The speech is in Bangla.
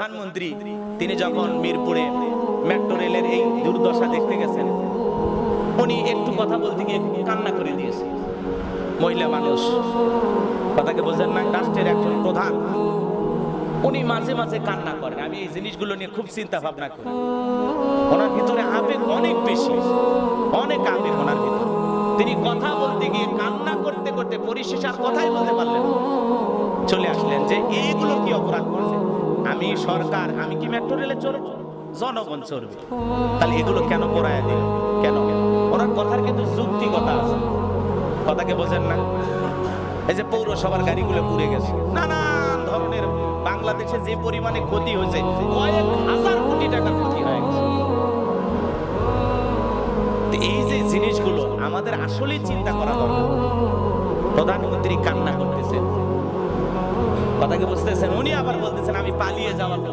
প্রধানমন্ত্রী তিনি যখন মিরপুরে মেট্রো রেলের এই দুর্দশা দেখতে গেছেন, উনি একটু কথা বলতে গিয়ে কান্না করে দিয়েছে। মহিলা মানুষ, কথাকে বোঝেন না, রাষ্ট্রের একজন প্রধান, উনি মাঝে মাঝে কান্না করেন। আমি এই জিনিসগুলো নিয়ে খুব চিন্তা ভাবনা করি। ওনার ভিতরে আবেগ অনেক বেশি, অনেক আবেগ ওনার ভিতরে। তিনি কথা বলতে গিয়ে কান্না করতে করতে পরিশেষে আর কথাই বলতে পারলেন না। চলে আসলেন যে এইগুলো কি অপরাধ করছে, আমি সরকার, আমি কি মেট্রো রেলে চড়ব, জনগণ চড়বে, তাহলে এগুলো কেন পড়ায় দিল, কেন? ওনার কথার কিন্তু যুক্তিকতা আছে, কথাকে বোঝেন না। এই যে পৌরসভার গাড়িগুলো পুড়ে গেছে, নানান ধরনের বাংলাদেশে যে পরিমাণে ক্ষতি হয়েছে, কয়েক হাজার কোটি টাকার ক্ষতি হয়ে গেছে। এই যে জিনিসগুলো আমাদের আসলেই চিন্তা করা দরকার। প্রধানমন্ত্রী কান্না করতেছেন, কথাকে বুঝতেছেন, উনি আবার বলতেছেন আমি পালিয়ে যাওয়ার